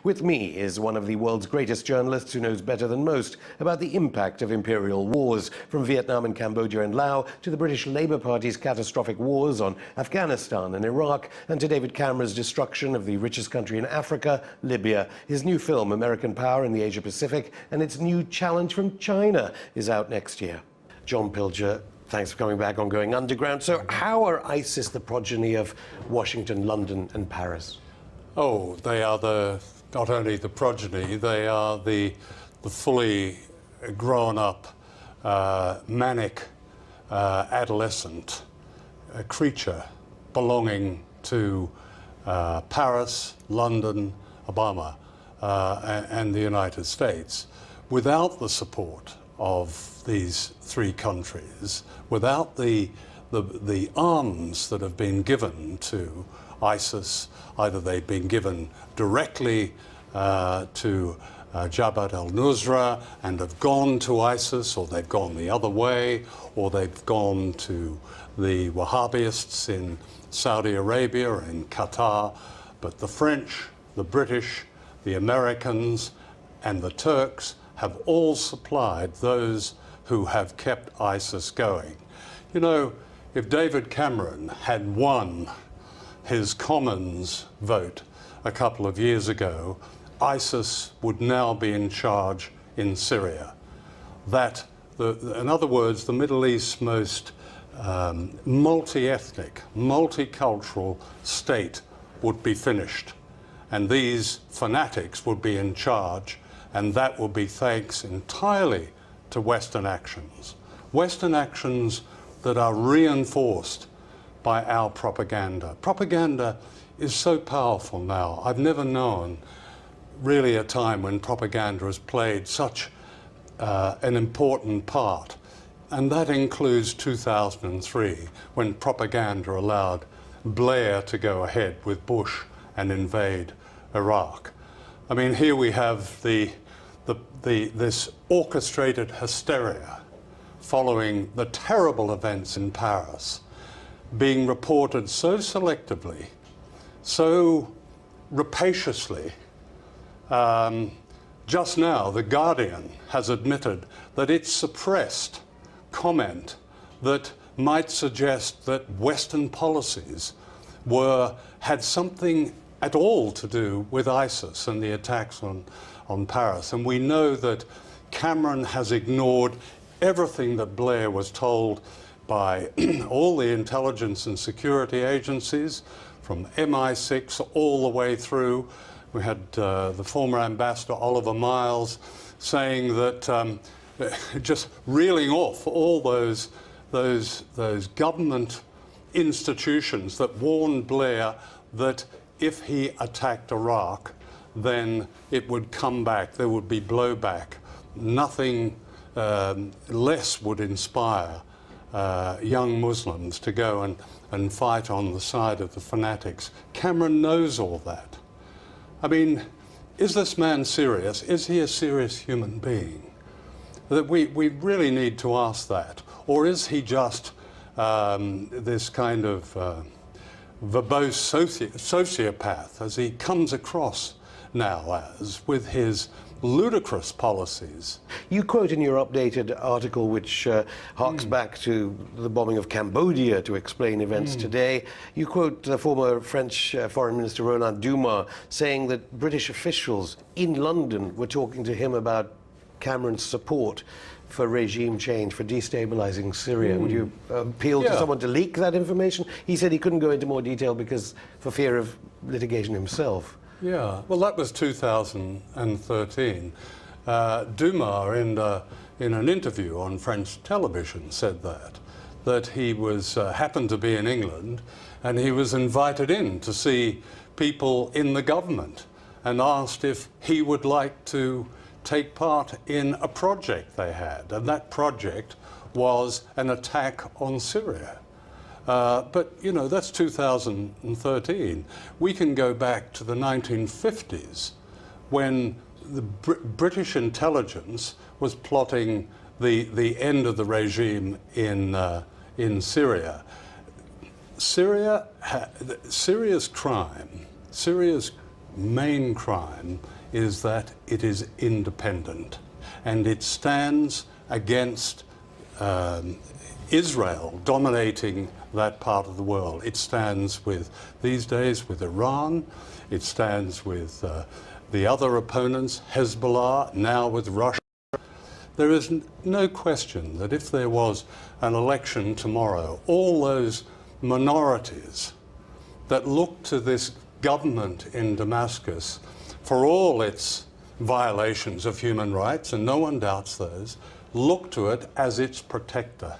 With me is one of the world's greatest journalists who knows better than most about the impact of imperial wars, from Vietnam and Cambodia and Laos to the British Labour Party's catastrophic wars on Afghanistan and Iraq, and to David Cameron's destruction of the richest country in Africa, Libya. His new film, American Power in the Asia-Pacific, and its new challenge from China is out next year. John Pilger, thanks for coming back on Going Underground. So how are ISIS the progeny of Washington, London and Paris? Oh, they are not only the progeny, they are the fully grown-up, manic, adolescent creature belonging to Paris, London, Obama, and the United States. Without the support of these three countries, without the arms that have been given to ISIS, either they've been given directly to Jabhat al-Nusra and have gone to ISIS, or they've gone the other way, or they've gone to the Wahhabists in Saudi Arabia or in Qatar. But the French, the British, the Americans and the Turks have all supplied those who have kept ISIS going. You know, if David Cameron had won his Commons vote a couple of years ago, ISIS would now be in charge in Syria. In other words, the Middle East's most multi-ethnic, multicultural state would be finished, and these fanatics would be in charge, and that would be thanks entirely to Western actions. Western actions that are reinforced by our propaganda. Propaganda is so powerful now. I've never known really a time when propaganda has played such an important part. And that includes 2003, when propaganda allowed Blair to go ahead with Bush and invade Iraq. I mean, here we have this orchestrated hysteria following the terrible events in Paris being reported so selectively, so rapaciously. Just now, The Guardian has admitted that it suppressed comment that might suggest that Western policies had something at all to do with ISIS and the attacks on Paris. And we know that Cameron has ignored everything that Blair was told by all the intelligence and security agencies, from MI6 all the way through. We had the former ambassador Oliver Miles saying that, just reeling off all those government institutions that warned Blair that if he attacked Iraq, then it would come back, there would be blowback. Nothing less would inspire young Muslims to go and fight on the side of the fanatics. Cameron knows all that. I mean, is this man serious? Is he a serious human being? That we really need to ask that. Or is he just this kind of verbose sociopath, as he comes across now as, with his ludicrous policies? You quote in your updated article, which harks back to the bombing of Cambodia to explain events today, you quote the former French Foreign Minister Roland Dumas saying that British officials in London were talking to him about Cameron's support for regime change, for destabilizing Syria. Would you appeal to someone to leak that information? He said he couldn't go into more detail because for fear of litigation himself. Yeah, well, that was 2013. Dumas, in an interview on French television, said that he was happened to be in England, and he was invited in to see people in the government and asked if he would like to take part in a project they had, and that project was an attack on Syria. But, you know, that's 2013. We can go back to the 1950s when the British intelligence was plotting the end of the regime in Syria. Syria's crime, Syria's main crime is that it is independent, and it stands against Israel dominating that part of the world. It stands with, these days, with Iran. It stands with the other opponents, Hezbollah, now with Russia. There is no question that if there was an election tomorrow, all those minorities that look to this government in Damascus for all its violations of human rights, and no one doubts those, look to it as its protector,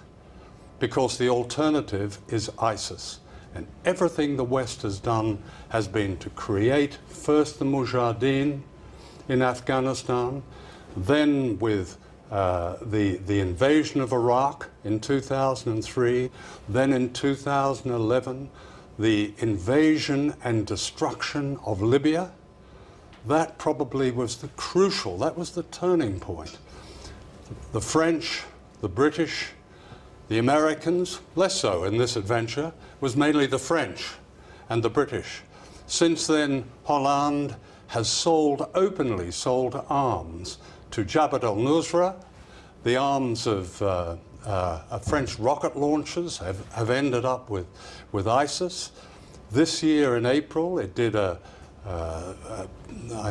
because the alternative is ISIS. And everything the West has done has been to create first the Mujahideen in Afghanistan, then with the invasion of Iraq in 2003, then in 2011, the invasion and destruction of Libya. That probably was the crucial, that was the turning point. The French, the British, the Americans, less so in this adventure, was mainly the French and the British. Since then, Hollande has openly sold arms to Jabhat al-Nusra. The arms of French rocket launchers have ended up with ISIS. This year in April, it did I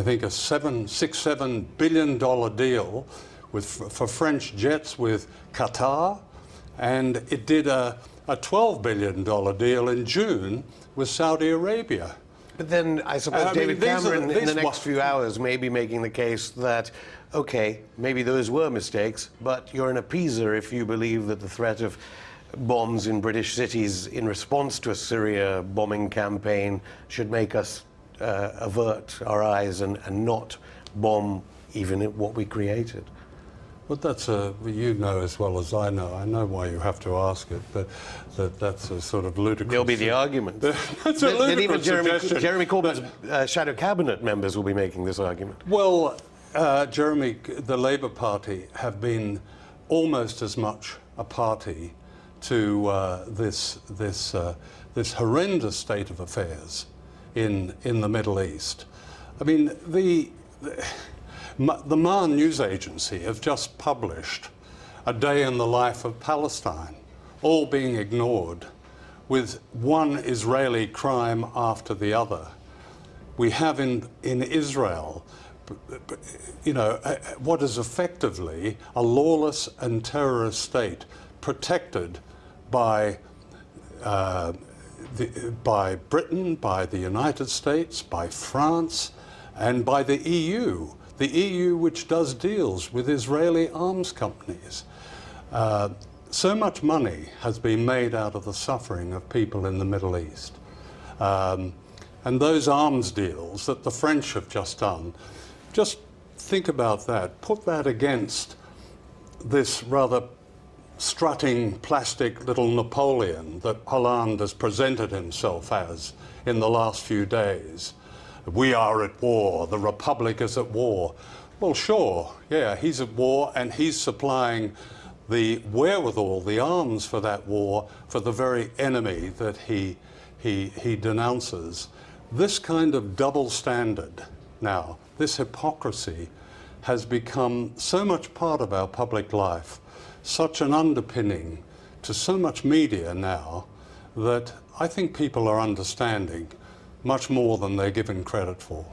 think a $7 billion deal for French jets with Qatar, and it did a $12 billion deal in June with Saudi Arabia. But then I suppose David Cameron in the next few hours may be making the case that, okay, maybe those were mistakes, but you're an appeaser if you believe that the threat of bombs in British cities in response to a Syria bombing campaign should make us avert our eyes and not bomb even what we created. Well, that's you know as well as I know. I know why you have to ask it, but that's a sort of ludicrous... There'll be the argument. That's a ludicrous suggestion. Jeremy Corbyn's shadow cabinet members will be making this argument. Well, Jeremy, the Labour Party have been almost as much a party to this horrendous state of affairs in the Middle East. I mean, the Man news agency have just published a day in the life of Palestine, all being ignored, with one Israeli crime after the other. We have in Israel, you know, what is effectively a lawless and terrorist state protected by Britain, by the United States, by France, and by the EU. The EU, which does deals with Israeli arms companies. So much money has been made out of the suffering of people in the Middle East. And those arms deals that the French have just done, just think about that. Put that against this rather strutting plastic little Napoleon that Hollande has presented himself as in the last few days. We are at war, the Republic is at war. Well, sure, yeah, he's at war and he's supplying the wherewithal, the arms for that war, for the very enemy that he denounces. This kind of double standard now, this hypocrisy, has become so much part of our public life, such an underpinning to so much media now, that I think people are understanding much more than they're given credit for.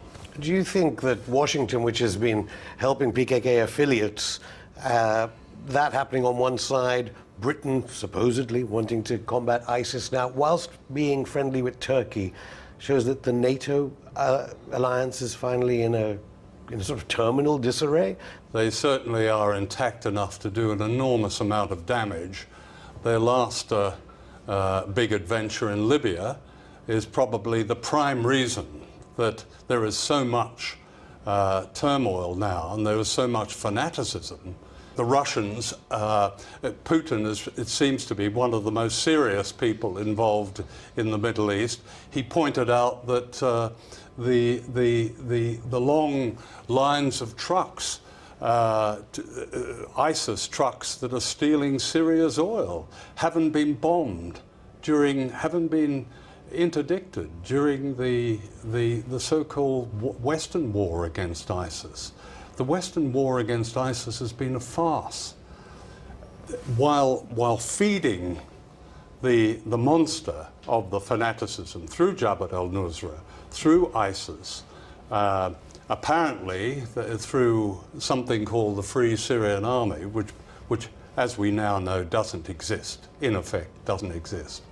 Do you think that Washington, which has been helping PKK affiliates, that happening on one side, Britain supposedly wanting to combat ISIS now, whilst being friendly with Turkey, shows that the NATO alliance is finally in a sort of terminal disarray? They certainly are intact enough to do an enormous amount of damage. Their last big adventure in Libya is probably the prime reason that there is so much turmoil now and there is so much fanaticism. The Russians, Putin is, it seems to be one of the most serious people involved in the Middle East. He pointed out that the long lines of trucks, ISIS trucks that are stealing Syria's oil, haven't been bombed haven't been interdicted during the so-called Western war against ISIS. The Western war against ISIS has been a farce. While feeding the monster of the fanaticism through Jabhat al-Nusra, through ISIS, apparently through something called the Free Syrian Army, which as we now know doesn't exist, in effect doesn't exist.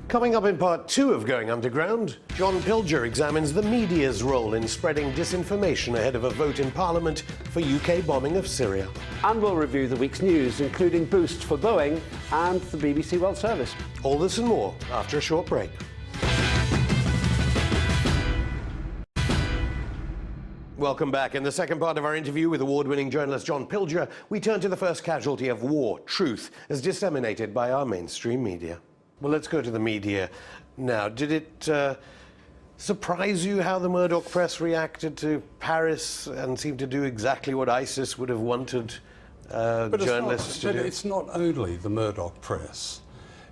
Coming up in part 2 of Going Underground, John Pilger examines the media's role in spreading disinformation ahead of a vote in Parliament for UK bombing of Syria. And we'll review the week's news, including boosts for Boeing and the BBC World Service. All this and more after a short break. Welcome back. In the second part of our interview with award-winning journalist John Pilger, we turn to the first casualty of war, truth, as disseminated by our mainstream media. Well, let's go to the media now. Did it surprise you how the Murdoch press reacted to Paris and seemed to do exactly what ISIS would have wanted journalists to do? It's not only the Murdoch press.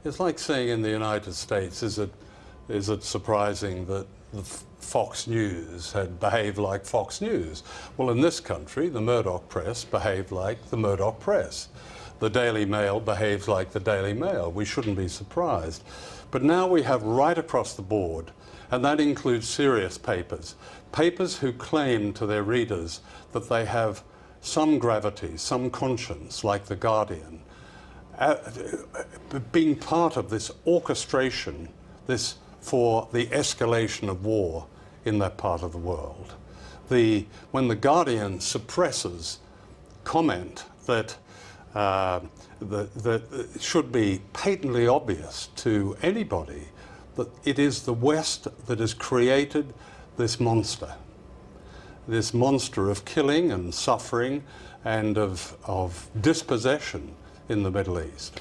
It's like saying in the United States, is it surprising that the Fox News had behaved like Fox News? Well, in this country, the Murdoch press behaved like the Murdoch press. The Daily Mail behaves like the Daily Mail. We shouldn't be surprised. But now we have right across the board, and that includes serious papers, papers who claim to their readers that they have some gravity, some conscience, like The Guardian, being part of this orchestration, for the escalation of war in that part of the world. When The Guardian suppresses comment that it should be patently obvious to anybody that it is the West that has created this monster of killing and suffering and of dispossession in the Middle East.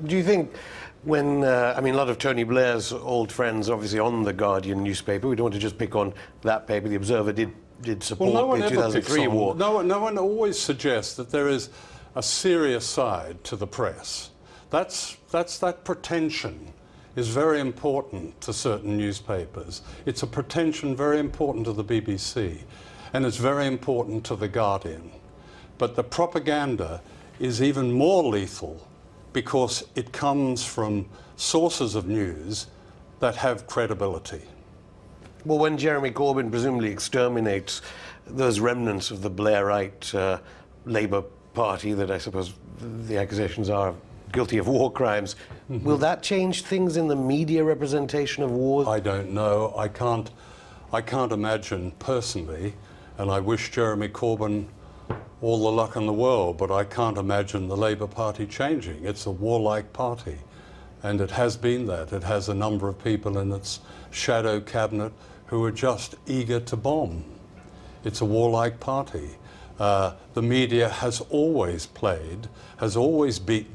Do you think when, I mean, a lot of Tony Blair's old friends, obviously on the Guardian newspaper, we don't want to just pick on that paper, the Observer did support the 2003 war. No one always suggests that there is a serious side to the press. That pretension is very important to certain newspapers. It's a pretension very important to the BBC, and it's very important to The Guardian. But the propaganda is even more lethal because it comes from sources of news that have credibility. Well, when Jeremy Corbyn presumably exterminates those remnants of the Blairite Labour Party that I suppose the accusations are guilty of war crimes, will that change things in the media representation of wars? I don't know. I can't imagine personally, and I wish Jeremy Corbyn all the luck in the world, but I can't imagine the Labour Party changing. It's a warlike party, and it has been that. It has a number of people in its shadow cabinet who are just eager to bomb. It's a warlike party. The media has always beaten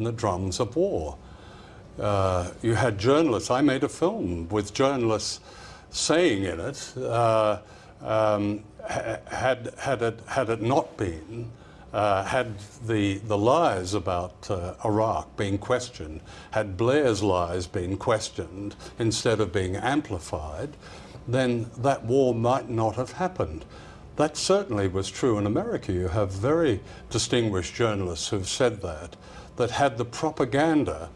the drums of war. You had journalists, I made a film with journalists saying in it, had it not been, had the lies about Iraq been questioned, had Blair's lies been questioned instead of being amplified, then that war might not have happened. That certainly was true in America. You have very distinguished journalists who've said that had the propaganda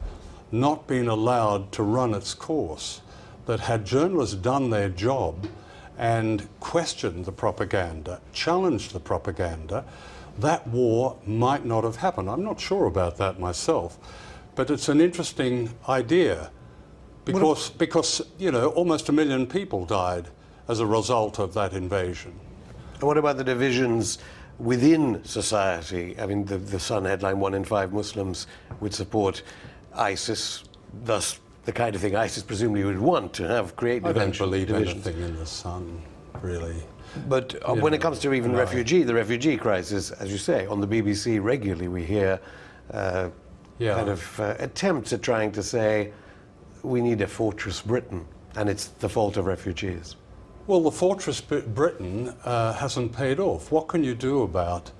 not been allowed to run its course, that had journalists done their job and questioned the propaganda, challenged the propaganda, that war might not have happened. I'm not sure about that myself, but it's an interesting idea because you know, almost 1 million people died as a result of that invasion. And what about the divisions within society? I mean, the Sun headline, 1 in 5 Muslims would support ISIS, thus the kind of thing ISIS presumably would want to have, create divisions. I don't believe anything in the Sun, really. But when it comes to even the refugee crisis, as you say, on the BBC regularly we hear kind of attempts at trying to say we need a fortress Britain and it's the fault of refugees. Well, the fortress Britain hasn't paid off. What can you do about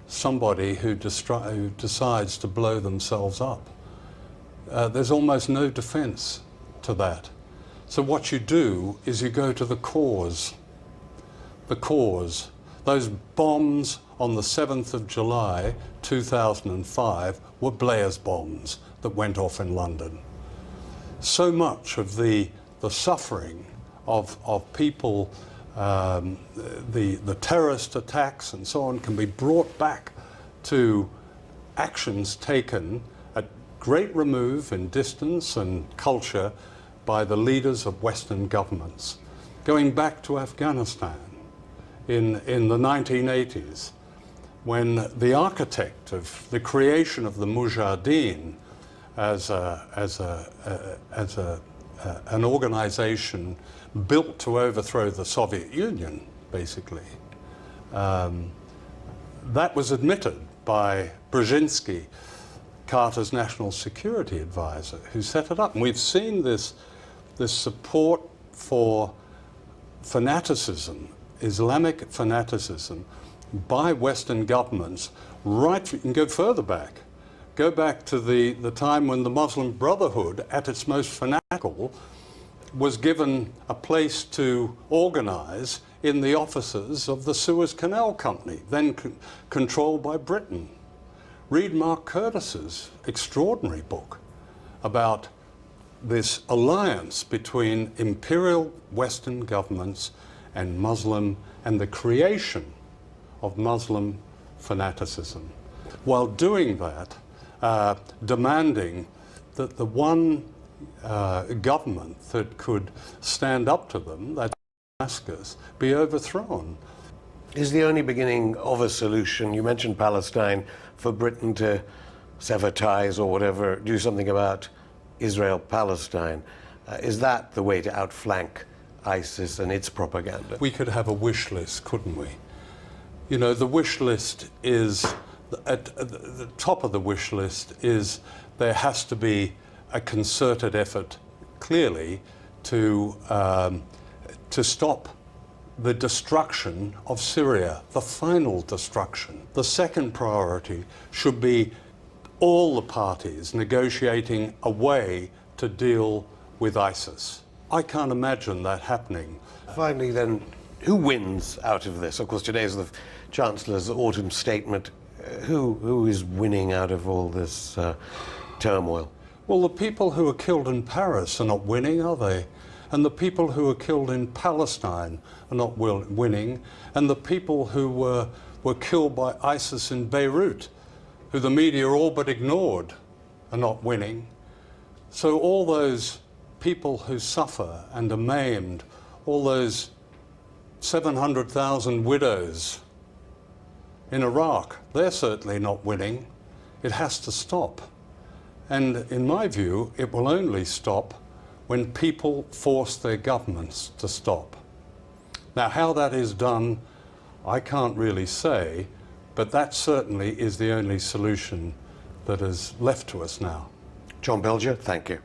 somebody who decides to blow themselves up? there's almost no defense to that. So what you do is you go to the cause. The cause. Those bombs on the 7th of July 2005 were Blair's bombs that went off in London. So much of the suffering of people, the terrorist attacks and so on, can be brought back to actions taken at great remove in distance and culture by the leaders of Western governments. Going back to Afghanistan in the 1980s, when the architect of the creation of the Mujahideen as an organization built to overthrow the Soviet Union, basically, that was admitted by Brzezinski, Carter's national security advisor, who set it up. And we've seen this support for fanaticism, Islamic fanaticism, by Western governments, right, you can go further back. Go back to the time when the Muslim Brotherhood, at its most fanatical, was given a place to organize in the offices of the Suez Canal Company, then controlled by Britain. Read Mark Curtis's extraordinary book about this alliance between imperial Western governments and Muslim, and the creation of Muslim fanaticism. While doing that, demanding that the one government that could stand up to them, that Damascus, be overthrown. Is the only beginning of a solution, you mentioned Palestine, for Britain to sever ties or whatever, do something about Israel-Palestine? Is that the way to outflank ISIS and its propaganda? We could have a wish list, couldn't we? You know, the wish list is, at the top of the wish list is there has to be a concerted effort, clearly, to stop the destruction of Syria, the final destruction. The second priority should be all the parties negotiating a way to deal with ISIS. I can't imagine that happening. Finally then, who wins out of this? Of course, today is the Chancellor's autumn statement. Who is winning out of all this turmoil? Well, the people who are killed in Paris are not winning, are they? And the people who are killed in Palestine are not winning. And the people who were killed by ISIS in Beirut, who the media all but ignored, are not winning. So all those people who suffer and are maimed, all those 700,000 widows in Iraq, they're certainly not winning. It has to stop. And in my view, it will only stop when people force their governments to stop. Now, how that is done, I can't really say, but that certainly is the only solution that is left to us now. John Pilger, thank you.